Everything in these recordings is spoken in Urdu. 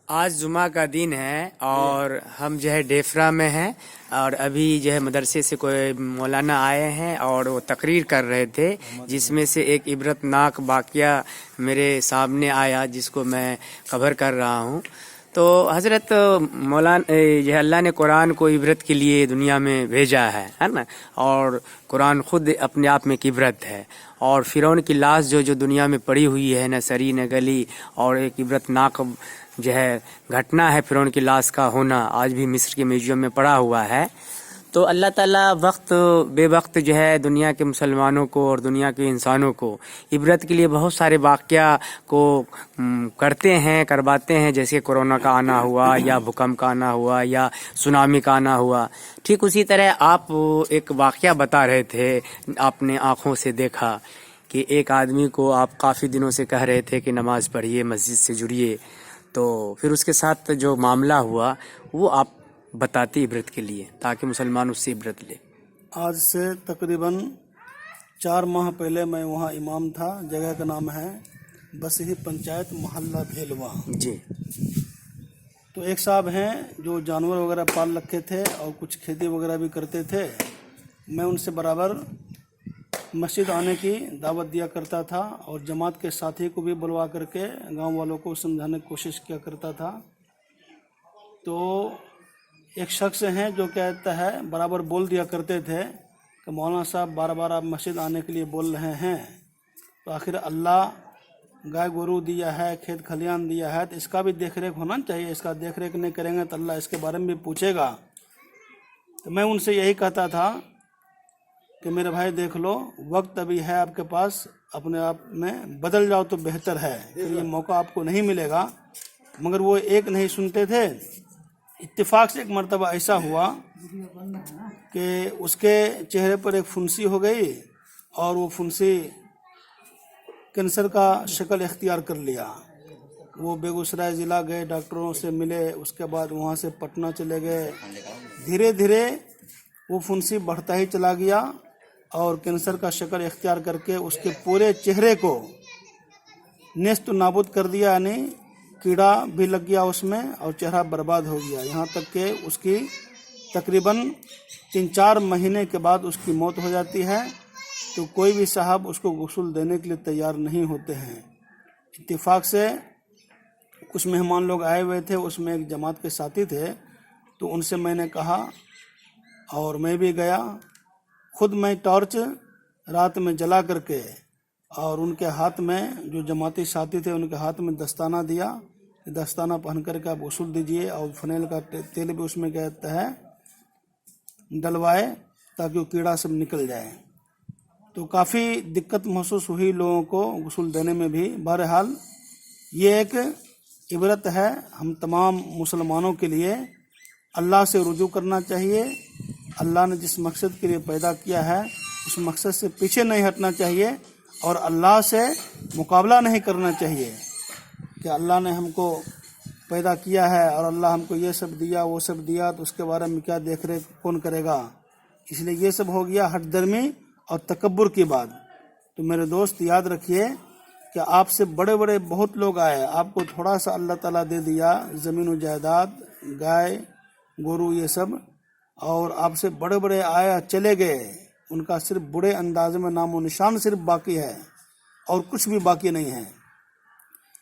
آج جمعہ کا دن ہے اور ہم جو ہے ڈیفرا میں ہیں اور ابھی جو ہے مدرسے سے کوئی مولانا آئے ہیں اور وہ تقریر کر رہے تھے جس میں سے ایک عبرت ناک واقعہ میرے سامنے آیا جس کو میں کور کر رہا ہوں۔ تو حضرت مولانا یہ اللہ نے قرآن کو عبرت کے لیے دنیا میں بھیجا ہے نا، اور قرآن خود اپنے آپ میں ایک عبرت ہے، اور فرعون کی لاش جو دنیا میں پڑی ہوئی ہے نہ سری نہ گلی، اور ایک عبرت ناک جو ہے گھٹنا ہے فرعون کی لاش کا ہونا، آج بھی مصر کے میوزیم میں پڑا ہوا ہے۔ تو اللہ تعالیٰ وقت بے وقت جو ہے دنیا کے مسلمانوں کو اور دنیا کے انسانوں کو عبرت کے لیے بہت سارے واقعہ کو کرتے ہیں، کرواتے ہیں، جیسے کورونا کا آنا ہوا یا بھوکمپ کا آنا ہوا یا سونامی کا آنا ہوا۔ ٹھیک اسی طرح آپ ایک واقعہ بتا رہے تھے، آپ نے آنکھوں سے دیکھا کہ ایک آدمی کو آپ کافی دنوں سے کہہ رہے تھے کہ نماز پڑھیے، مسجد سے جڑیے، تو پھر اس کے ساتھ جو معاملہ ہوا وہ آپ بتاتی عبرت کے لیے تاکہ مسلمان اس سے عبرت لے۔ آج سے تقریباً 4 ماہ پہلے میں وہاں امام تھا، جگہ کا نام ہے بسہی پنچایت محلہ بھیلوا۔ جی۔ تو ایک صاحب ہیں جو جانور وغیرہ پال رکھے تھے اور کچھ کھیتی وغیرہ بھی کرتے تھے، میں ان سے برابر مسجد آنے کی دعوت دیا کرتا تھا اور جماعت کے ساتھی کو بھی بلوا کر کے گاؤں والوں کو سمجھانے کی کوشش کیا کرتا تھا۔ تو ایک شخص ہیں جو کہتا ہے برابر بول دیا کرتے تھے کہ مولانا صاحب بار بار آپ مسجد آنے کے لیے بول رہے ہیں، تو آخر اللہ گائے گورو دیا ہے، کھیت کھلیان دیا ہے، تو اس کا بھی دیکھ ریکھ ہونا چاہیے، اس کا دیکھ ریکھ نہیں کریں گے تو اللہ اس کے بارے میں بھی پوچھے گا۔ تو میں ان سے یہی کہتا تھا کہ میرے بھائی دیکھ لو، وقت ابھی ہے آپ کے پاس، اپنے آپ میں بدل جاؤ تو بہتر ہے، پھر یہ موقع آپ کو نہیں ملے گا۔ مگر وہ ایک نہیں سنتے تھے۔ اتفاق سے ایک مرتبہ ایسا ہوا کہ اس کے چہرے پر ایک پھنسی ہو گئی اور وہ پھنسی کینسر کا شکل اختیار کر لیا۔ وہ بیگوسرائے ضلع گئے، ڈاکٹروں سے ملے، اس کے بعد وہاں سے پٹنہ چلے گئے۔ دھیرے دھیرے وہ پھنسی بڑھتا ہی چلا گیا اور کینسر کا شکل اختیار کر کے اس کے پورے چہرے کو نیست و نابود کر دیا، یعنی کیڑا بھی لگ گیا اس میں اور چہرہ برباد ہو گیا، یہاں تک کہ اس کی تقریباً 3-4 مہینے کے بعد اس کی موت ہو جاتی ہے۔ تو کوئی بھی صاحب اس کو غسل دینے کے لیے تیار نہیں ہوتے ہیں۔ اتفاق سے کچھ مہمان لوگ آئے ہوئے تھے، اس میں ایک جماعت کے ساتھی تھے، تو ان سے میں نے کہا اور میں بھی گیا، خود میں ٹارچ رات میں جلا کر کے اور ان کے ہاتھ میں، جو جماعتی ساتھی تھے ان کے ہاتھ میں دستانہ دیا، دستانہ پہن کر کے آپ غسل دیجئے، اور فنیل کا تیل بھی اس میں کہتا ہے ڈلوائے تاکہ وہ کیڑا سب نکل جائے۔ تو کافی دقت محسوس ہوئی لوگوں کو غسل دینے میں بھی۔ بہرحال یہ ایک عبرت ہے ہم تمام مسلمانوں کے لیے، اللہ سے رجوع کرنا چاہیے، اللہ نے جس مقصد کے لیے پیدا کیا ہے اس مقصد سے پیچھے نہیں ہٹنا چاہیے، اور اللہ سے مقابلہ نہیں کرنا چاہیے کہ اللہ نے ہم کو پیدا کیا ہے اور اللہ ہم کو یہ سب دیا وہ سب دیا، تو اس کے بارے میں کیا دیکھ ریکھ کون کرے گا۔ اس لیے یہ سب ہو گیا ہٹ درمی اور تکبر کی بات۔ تو میرے دوست یاد رکھیے کہ آپ سے بڑے بڑے بہت لوگ آئے، آپ کو تھوڑا سا اللہ تعالیٰ دے دیا، زمین و جائیداد، گائے گورو یہ سب، اور آپ سے بڑے بڑے آیا چلے گئے، ان کا صرف برے انداز میں نام و نشان صرف باقی ہے اور کچھ بھی باقی نہیں ہے۔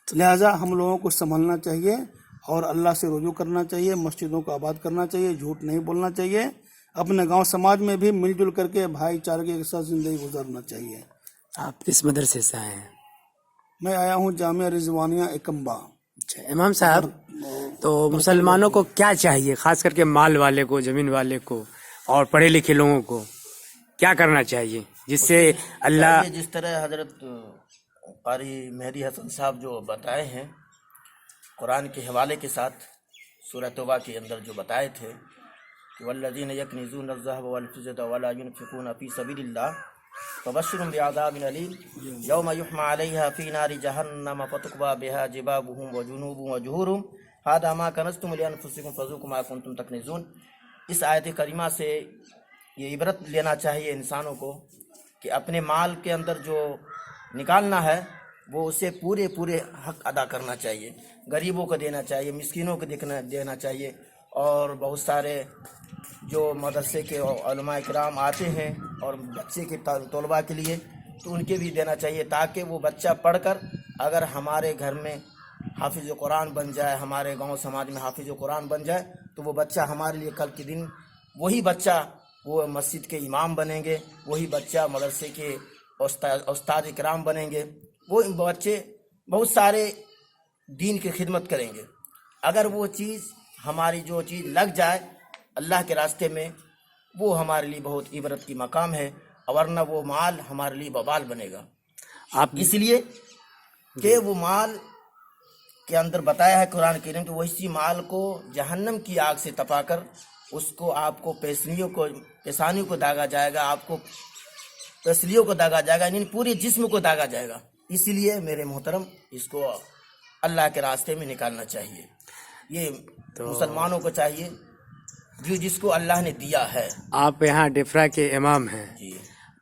لہٰذا ہم لوگوں کو سنبھلنا چاہیے اور اللہ سے رجوع کرنا چاہیے، مسجدوں کو آباد کرنا چاہیے، جھوٹ نہیں بولنا چاہیے، اپنے گاؤں سماج میں بھی مل جل کر کے بھائی چارگی کے ساتھ زندگی گزارنا چاہیے۔ آپ کس مدرسے سے آئے ہیں؟ میں آیا ہوں جامعہ رضوانیہ اکمبا۔ اچھا امام صاحب، تو مسلمانوں کو کیا چاہیے، خاص کر کے مال والے کو، زمین والے کو اور پڑھے لکھے لوگوں کو کیا کرنا چاہیے جس سے اللہ… جس طرح حضرت قاری مہدی حسن صاحب جو بتائے ہیں قرآن کے حوالے کے ساتھ، سورہ توبہ کے اندر جو بتائے تھے کہ والذین یکنزون الذهب والفضة ولا ينفقون في سبيل الله فبشرهم بعذاب أليم يوم يحمى عليها في نار جهنم فتقوى بها جباههم وجنوبهم وظهورهم هذا ما كنزتم لأنفسكم فذوقوا ما كنتم تكنزون۔ اس آیت کریمہ سے یہ عبرت لینا چاہیے انسانوں کو کہ اپنے مال کے اندر جو نکالنا ہے وہ اسے پورے حق ادا کرنا چاہیے، غریبوں کو دینا چاہیے، مسکینوں کو دینا چاہیے، اور بہت سارے جو مدرسے کے علماء کرام آتے ہیں اور بچے کے طلباء کے لیے تو ان کے بھی دینا چاہیے، تاکہ وہ بچہ پڑھ کر اگر ہمارے گھر میں حافظ قرآن بن جائے، ہمارے گاؤں سماج میں حافظ قرآن بن جائے تو وہ بچہ ہمارے لیے کل کے دن وہی بچہ وہ مسجد کے امام بنیں گے، وہی بچہ مدرسے کے استاد کرام بنیں گے، وہ بچے بہت سارے دین کی خدمت کریں گے۔ اگر وہ چیز ہماری جو چیز لگ جائے اللہ کے راستے میں، وہ ہمارے لیے بہت عبرت کی مقام ہے، ورنہ وہ مال ہمارے لیے وبال بنے گا۔ آپ اس لیے کہ وہ مال کے اندر بتایا ہے قرآن کریم کہ وہ اسی مال کو جہنم کی آگ سے تپا کر اس کو آپ کو پیشانیوں کو داغا جائے گا، آپ کو پسلیوں کو داغا جائے گا، یعنی پورے جسم کو داغا جائے گا۔ اس لیے میرے محترم اس کو اللہ کے راستے میں نکالنا چاہیے، یہ مسلمانوں کو چاہیے جو جس کو اللہ نے دیا ہے۔ آپ یہاں ڈیفرا کے امام ہیں، جی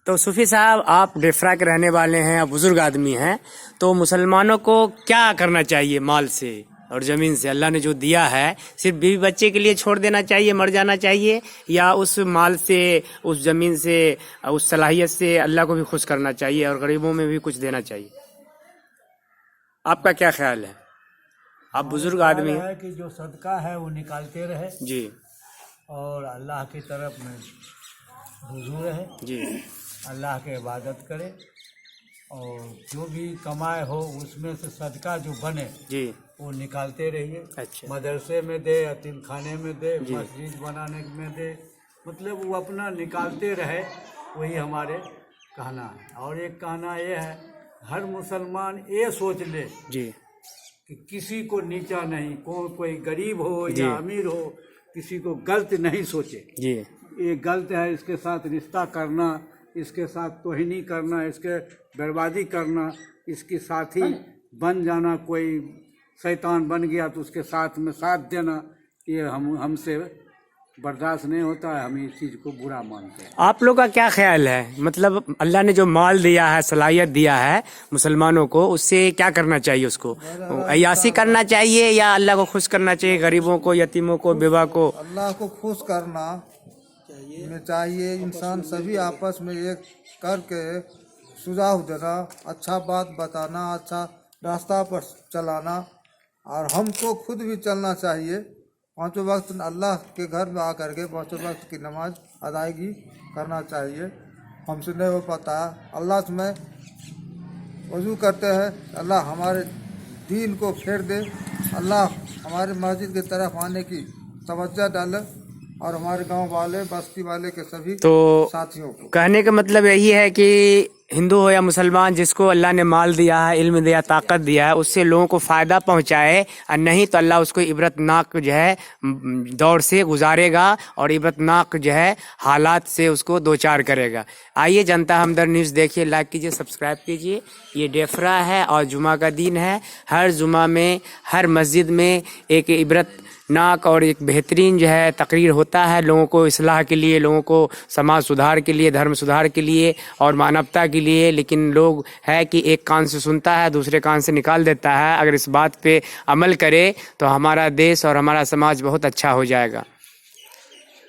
تو صوفی صاحب آپ ڈیفرا کے رہنے والے ہیں، بزرگ آدمی ہیں، تو مسلمانوں کو کیا کرنا چاہیے مال سے اور زمین سے؟ اللہ نے جو دیا ہے صرف بیوی بچے کے لیے چھوڑ دینا چاہیے، مر جانا چاہیے، یا اس مال سے، اس زمین سے، اس صلاحیت سے اللہ کو بھی خوش کرنا چاہیے اور غریبوں میں بھی کچھ دینا چاہیے؟ آپ کا کیا خیال ہے؟ آپ بزرگ آدمی ہیں۔ ہے کہ جو صدقہ ہے وہ نکالتے رہے جی اور اللہ کی طرف میں رجوع رہے، جی اللہ کی عبادت کرے، اور جو بھی کمائے ہو اس میں سے صدقہ جو بنے جی وہ نکالتے رہیے، اچھا مدرسے میں دے، یتیم خانے میں دے، مسجد بنانے میں دے، مطلب وہ اپنا نکالتے رہے، وہی ہمارے کہنا ہے۔ اور ایک کہنا یہ ہے، ہر مسلمان یہ سوچ لے جی کہ کسی کو نیچا نہیں، کوئی غریب ہو جی یا امیر ہو، کسی کو غلط نہیں سوچے۔ جی یہ غلط ہے، اس کے ساتھ رشتہ کرنا، اس کے ساتھ توہینی کرنا، اس کے بربادی کرنا، اس کی ساتھی بن جانا، کوئی شیطان بن گیا تو اس کے ساتھ میں ساتھ دینا، یہ ہم سے برداشت نہیں ہوتا ہے، ہم اس چیز کو برا مانتے ہیں۔ آپ لوگ کا کیا خیال ہے؟ مطلب اللہ نے جو مال دیا ہے، صلاحیت دیا ہے مسلمانوں کو، اس سے کیا کرنا چاہیے؟ اس کو عیاشی کرنا چاہیے یا اللہ کو خوش کرنا چاہیے؟ غریبوں کو، یتیموں کو، بیوہ کو؟ اللہ کو خوش کرنا چاہیے، انسان سبھی آپس میں ایک کر کے سجھاؤ دینا، اچھا بات بتانا، اچھا راستہ پر چلانا، اور ہم کو خود بھی چلنا چاہیے۔ پانچوں وقت اللہ کے گھر میں آ کر کے پانچوں وقت کی نماز ادائیگی کرنا چاہیے۔ ہم سے نہیں ہو پاتا ہے، اللہ سے میں وضو کرتے ہیں، اللہ ہمارے دین کو پھیر دے، اللہ ہمارے مسجد کی طرف آنے کی توجہ ڈالے، اور ہمارے گاؤں والے، بستی والے کے سبھی تو ساتھیوں کو۔ کہنے کا مطلب یہی ہے کہ ہندو ہو یا مسلمان، جس کو اللہ نے مال دیا ہے، علم دیا، طاقت دیا ہے، اس سے لوگوں کو فائدہ پہنچائے، اور نہیں تو اللہ اس کو عبرت ناک جو ہے دور سے گزارے گا اور عبرت ناک جو ہے حالات سے اس کو دوچار کرے گا۔ آئیے جنتا ہمدرد نیوز دیکھیے، لائک کیجیے، سبسکرائب کیجیے۔ یہ ڈیفرا ہے اور جمعہ کا دن ہے، ہر جمعہ میں ہر مسجد میں ایک عبرت ناک اور ایک بہترین جو ہے تقریر ہوتا ہے، لوگوں کو اصلاح کے لیے، لوگوں کو سماج سدھار کے لیے، دھرم سدھار کے لیے اور مانوتا کے لیے۔ لیکن لوگ ہے کہ ایک کان سے سنتا ہے، دوسرے کان سے نکال دیتا ہے۔ اگر اس بات پہ عمل کرے تو ہمارا دیش اور ہمارا سماج بہت اچھا ہو جائے گا۔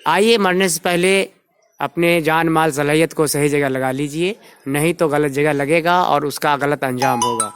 آئیے مرنے سے پہلے اپنے جان مال صلاحیت کو صحیح جگہ لگا لیجئے، نہیں تو غلط جگہ لگے گا اور اس کا غلط انجام ہوگا۔